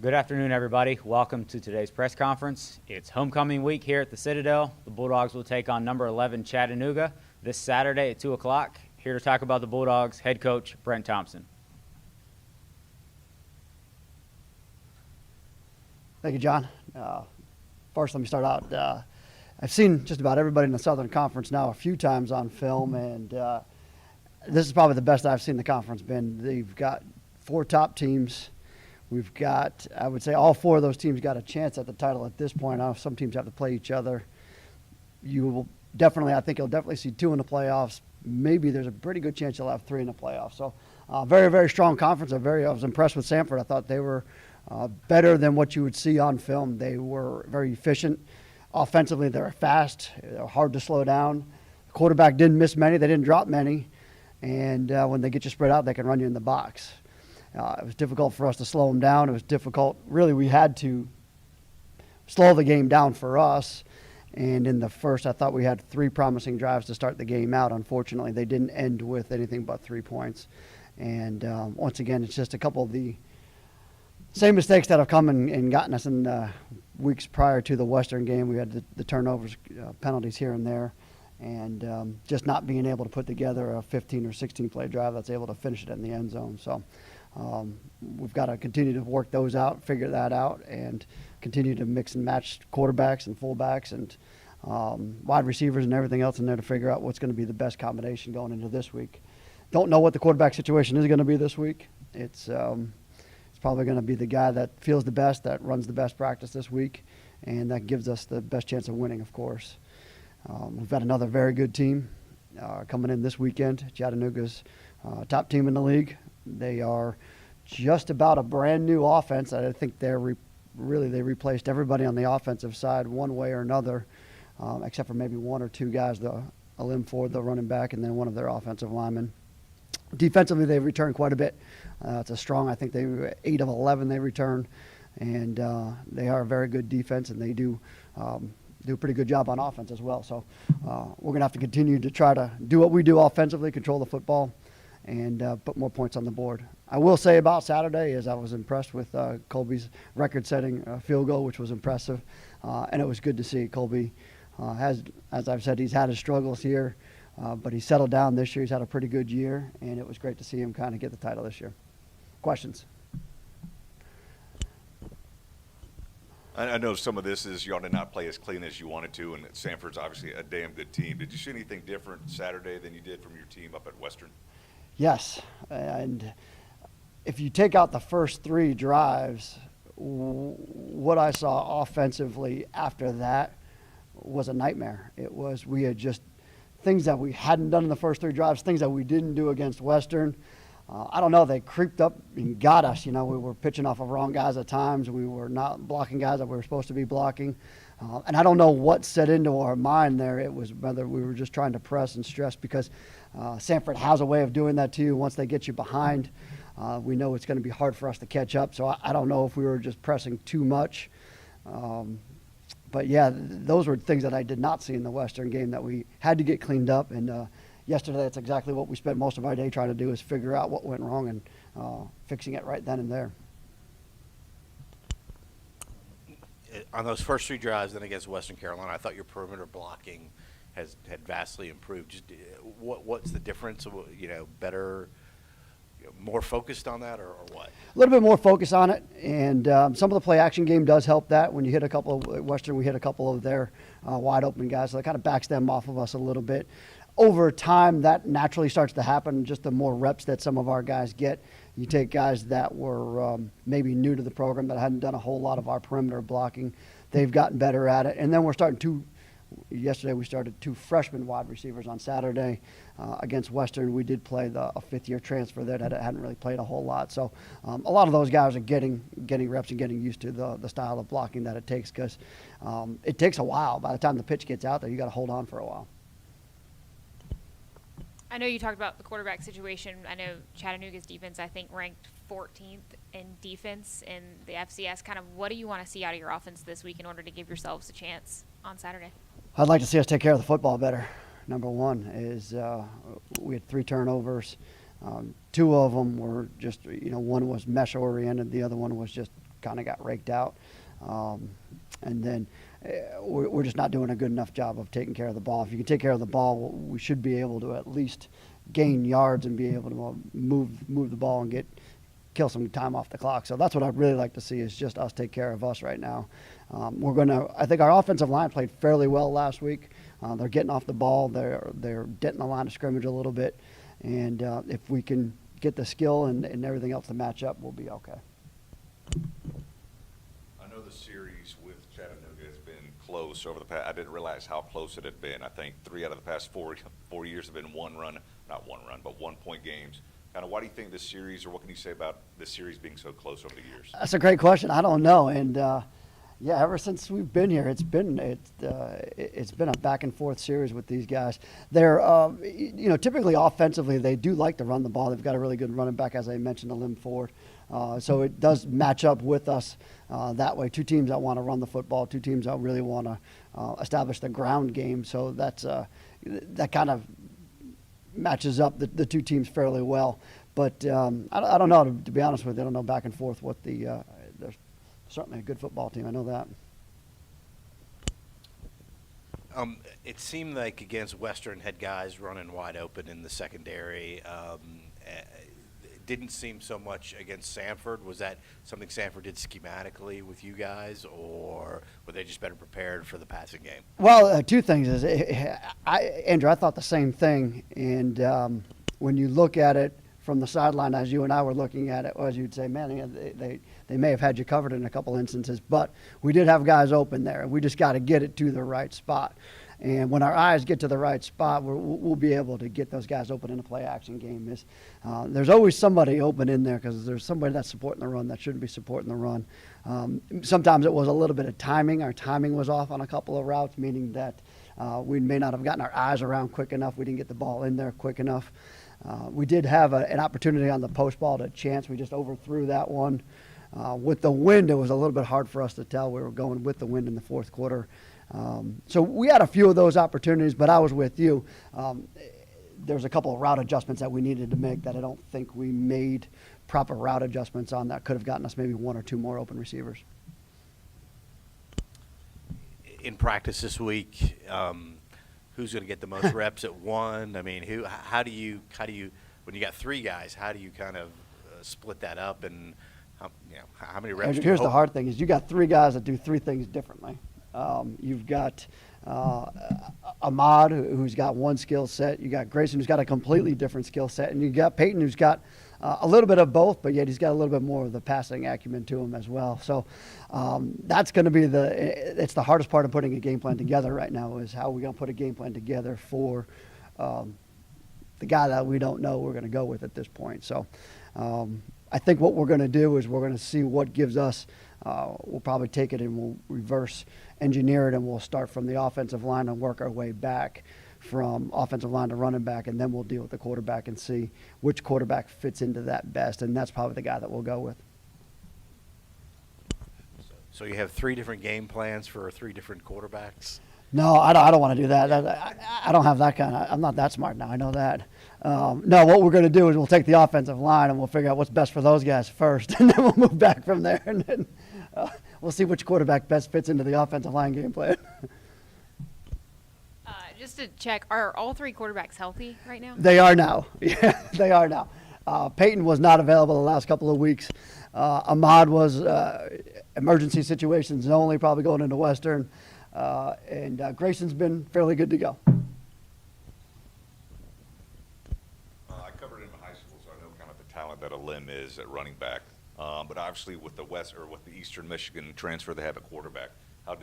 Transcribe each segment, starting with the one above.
Good afternoon, everybody. Welcome to today's press conference. It's homecoming week here at the Citadel. The Bulldogs will take on number 11 Chattanooga this Saturday at 2 o'clock. Here to talk about the Bulldogs, head coach Brent Thompson. Thank you, John. First, let me start out. I've seen just about everybody in the Southern Conference now a few times on film, and this is probably the best I've seen the conference been. They've got 4 top teams. We've got, I would say, all 4 of those teams got a chance at the title at this point. I know some teams have to play each other. You will definitely, I think you'll definitely see 2 in the playoffs. Maybe there's a pretty good chance you'll have 3 in the playoffs. So, very, very strong conference. I was impressed with Samford. I thought they were better than what you would see on film. They were very efficient. Offensively, they were fast. They were hard to slow down. The quarterback didn't miss many. They didn't drop many. And when they get you spread out, they can run you in the box. It was difficult for us to slow them down. It was difficult. Really, we had to slow the game down for us. And in the first, I thought we had 3 promising drives to start the game out. Unfortunately, they didn't end with anything but 3 points. And once again, it's just a couple of the same mistakes that have come and gotten us in the weeks prior to the Western game. We had the turnovers, penalties here and there, and just not being able to put together a 15 or 16 play drive that's able to finish it in the end zone. So we've got to continue to work those out, figure that out, and continue to mix and match quarterbacks and fullbacks and wide receivers and everything else in there to figure out what's going to be the best combination going into this week. Don't know what the quarterback situation is going to be this week. It's probably going to be the guy that feels the best, that runs the best practice this week, and that gives us the best chance of winning, of course. We've got another very good team coming in this weekend. Chattanooga's top team in the league. They are just about a brand new offense. I think they replaced everybody on the offensive side one way or another, except for maybe 1 or 2 guys, a Lim Ford, the running back, and then one of their offensive linemen. Defensively, they've returned quite a bit. It's a strong, I think they were 8 of 11 they returned, and they are a very good defense, and they do a pretty good job on offense as well. So we're going to have to continue to try to do what we do offensively, control the football, and put more points on the board. I will say about Saturday is I was impressed with Colby's record-setting field goal, which was impressive, and it was good to see. Colby has, as I've said, he's had his struggles here, but he's settled down this year. He's had a pretty good year, and it was great to see him kind of get the title this year. Questions? I know some of this is y'all did not play as clean as you wanted to, and Samford's obviously a damn good team. Did you see anything different Saturday than you did from your team up at Western? Yes, and if you take out the first 3 drives, what I saw offensively after that was a nightmare. We had just things that we hadn't done in the first 3 drives, things that we didn't do against Western. I don't know, they creeped up and got us. You know, we were pitching off of wrong guys at times. We were not blocking guys that we were supposed to be blocking. And I don't know what set into our mind there. It was whether we were just trying to press and stress, because Samford has a way of doing that to you once they get you behind. We know it's going to be hard for us to catch up. So I don't know if we were just pressing too much. But, yeah, those were things that I did not see in the Western game that we had to get cleaned up. And yesterday, that's exactly what we spent most of our day trying to do, is figure out what went wrong and fixing it right then and there. On those first 3 drives then against Western Carolina, I thought your perimeter blocking had vastly improved. Just what's the difference? You know, better, more focused on that, or what? A little bit more focus on it, and some of the play action game does help that. When you hit a couple of Western, we hit a couple of their wide open guys, so that kind of backs them off of us a little bit. Over time, that naturally starts to happen, just the more reps that some of our guys get. You take guys that were maybe new to the program that hadn't done a whole lot of our perimeter blocking. They've gotten better at it. And then we're starting yesterday we started 2 freshman wide receivers on Saturday against Western. We did play a 5th-year transfer there that hadn't really played a whole lot. So a lot of those guys are getting reps and getting used to the style of blocking that it takes, because it takes a while. By the time the pitch gets out there, you got to hold on for a while. I know you talked about the quarterback situation. I know Chattanooga's defense, I think, ranked 14th in defense in the FCS. Kind of what do you want to see out of your offense this week in order to give yourselves a chance on Saturday? I'd like to see us take care of the football better. Number one is we had 3 turnovers. 2 of them were just, one was mesh oriented. The other one was just kind of got raked out. And then we're just not doing a good enough job of taking care of the ball. If you can take care of the ball, we should be able to at least gain yards and be able to move the ball and kill some time off the clock. So that's what I'd really like to see, is just us take care of us right now. I think our offensive line played fairly well last week. They're getting off the ball. They're denting the line of scrimmage a little bit. And if we can get the skill and everything else to match up, we'll be okay. I know the series with Chattanooga has been close over the past. I didn't realize how close it had been. I think 3 out of the past 4 years have been not one run, but 1-point games. Kind of, why do you think this series, or what can you say about this series being so close over the years? That's a great question. I don't know. And yeah, ever since we've been here, it's been a back and forth series with these guys. They're typically offensively they do like to run the ball. They've got a really good running back, as I mentioned, a Lim Ford. So it does match up with us that way. 2 teams that want to run the football, 2 teams that really want to establish the ground game. So that kind of matches up the 2 teams fairly well. But I don't know, to be honest with you. I don't know back and forth what they're certainly a good football team. I know that. It seemed like against Western had guys running wide open in the secondary. It didn't seem so much against Sanford. Was that something Sanford did schematically with you guys, or were they just better prepared for the passing game? Well, 2 things is, Andrew, I thought the same thing. And when you look at it from the sideline, as you and I were looking at it, as you'd say, man, they may have had you covered in a couple instances, but we did have guys open there, and we just got to get it to the right spot. And when our eyes get to the right spot, we'll be able to get those guys open in a play-action game. There's always somebody open in there, because there's somebody that's supporting the run that shouldn't be supporting the run. Sometimes it was a little bit of timing. Our timing was off on a couple of routes, meaning that we may not have gotten our eyes around quick enough. We didn't get the ball in there quick enough. We did have an opportunity on the post ball to chance. We just overthrew that one. With the wind, it was a little bit hard for us to tell. We were going with the wind in the fourth quarter. So we had a few of those opportunities, but I was with you. There's a couple of route adjustments that we needed to make that I don't think we made proper route adjustments on that could have gotten us maybe 1 or 2 more open receivers. In practice this week, who's going to get the most reps at 1? I mean, how do you when you got 3 guys, how do you kind of split that up, and how many reps? Here's the hard thing: is you got 3 guys that do 3 things differently. You've got Ahmad, who's got one skill set. You got Grayson, who's got a completely different skill set, and you got Peyton, who's got a little bit of both, but yet he's got a little bit more of the passing acumen to him as well. So that's going to be it's the hardest part of putting a game plan together right now, is how we're going to put a game plan together for the guy that we don't know we're going to go with at this point. So I think what we're going to do is we're going to see what gives us. We'll probably take it and we'll reverse engineer it, and we'll start from the offensive line and work our way back from offensive line to running back, and then we'll deal with the quarterback and see which quarterback fits into that best, and that's probably the guy that we'll go with. So you have 3 different game plans for 3 different quarterbacks? No, I don't want to do that. I don't have that kind of – I'm not that smart now. I know that. No, what we're going to do is we'll take the offensive line and we'll figure out what's best for those guys first, and then we'll move back from there, and then we'll see which quarterback best fits into the offensive line game plan. Just to check, are all 3 quarterbacks healthy right now? They are now. Yeah, they are now. Peyton was not available the last couple of weeks. Ahmad was emergency situations only, probably going into Western. And Grayson's been fairly good to go. I covered him in high school, so I know kind of the talent that a Lim is at running back. But obviously with the Eastern Michigan transfer they have at quarterback, how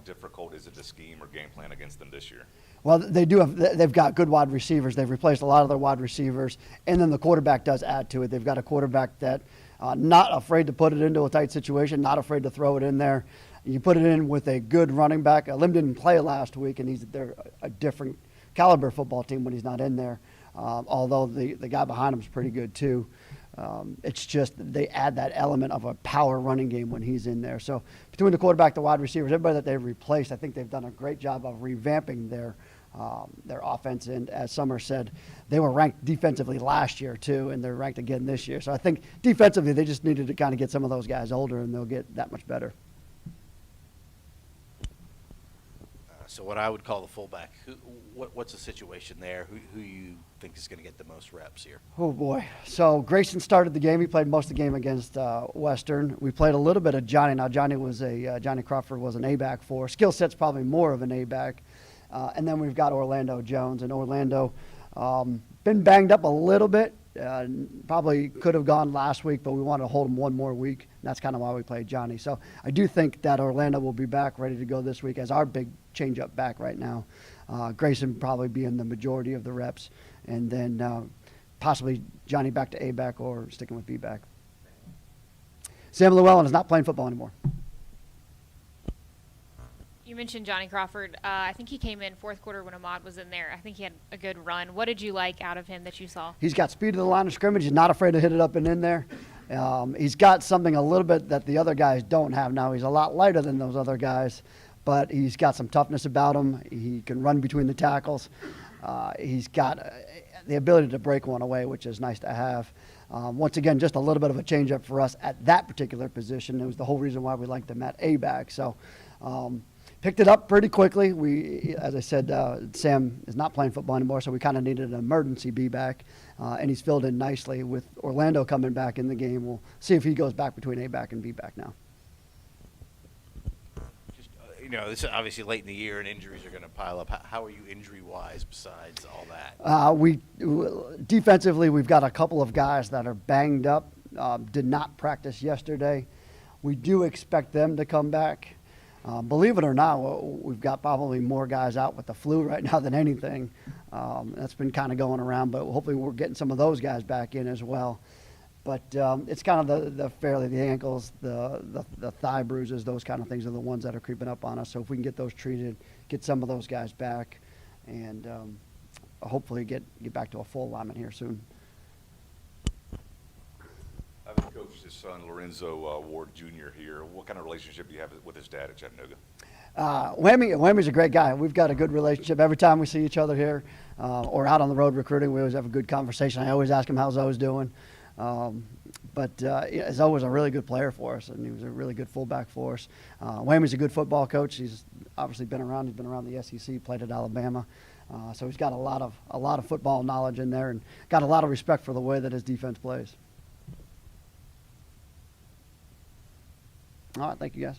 difficult is it to scheme or game plan against them this year? Well, they've got good wide receivers. They've replaced a lot of their wide receivers, and then the quarterback does add to it. They've got a quarterback that not afraid to put it into a tight situation, not afraid to throw it in there. You put it in with a good running back. Lim didn't play last week, and they're a different caliber football team when he's not in there, although the guy behind him is pretty good too. It's just they add that element of a power running game when he's in there. So between the quarterback, the wide receivers, everybody that they've replaced, I think they've done a great job of revamping their their offense. And as Summer said, they were ranked defensively last year too, and they're ranked again this year. So I think defensively they just needed to kind of get some of those guys older, and they'll get that much better. So what I would call the fullback, what's the situation there? Who you think is going to get the most reps here? Oh, boy. So Grayson started the game. He played most of the game against Western. We played a little bit of Johnny. Now, Johnny Crawford was an A-back for. Skill set's probably more of an A-back. And then we've got Orlando Jones. And Orlando been banged up a little bit. Probably could have gone last week, but we wanted to hold him one more week. And that's kind of why we played Johnny. So I do think that Orlando will be back ready to go this week as our big change-up back right now. Grayson probably being the majority of the reps. And then possibly Johnny back to A-back or sticking with B-back. Sam Llewellyn is not playing football anymore. You mentioned Johnny Crawford. I think he came in fourth quarter when Ahmad was in there. I think he had a good run. What did you like out of him that you saw? He's got speed to the line of scrimmage. He's not afraid to hit it up and in there. He's got something a little bit that the other guys don't have now. He's a lot lighter than those other guys, but he's got some toughness about him. He can run between the tackles. He's got the ability to break one away, which is nice to have. Once again, just a little bit of a change-up for us at that particular position. It was the whole reason why we liked him at A-back. So picked it up pretty quickly. We, as I said, Sam is not playing football anymore, so we kind of needed an emergency B-back, and he's filled in nicely with Orlando coming back in the game. We'll see if he goes back between A-back and B-back now. Just, this is obviously late in the year and injuries are going to pile up. How are you injury-wise besides all that? Defensively, we've got a couple of guys that are banged up, did not practice yesterday. We do expect them to come back. Believe it or not, we've got probably more guys out with the flu right now than anything. That's been kind of going around, but hopefully we're getting some of those guys back in as well. But it's kind of the ankles, the thigh bruises, those kind of things are the ones that are creeping up on us. So if we can get those treated, get some of those guys back, and hopefully get back to a full alignment here soon. I've coached his son, Lorenzo Ward Jr. here. What kind of relationship do you have with his dad at Chattanooga? Whammy's a great guy. We've got a good relationship. Every time we see each other here or out on the road recruiting, we always have a good conversation. I always ask him how Zoe's doing. But Zoe was a really good player for us, and he was a really good fullback for us. Whammy's a good football coach. He's obviously been around. He's been around the SEC, played at Alabama. So he's got a lot of football knowledge in there and got a lot of respect for the way that his defense plays. All right, thank you, guys.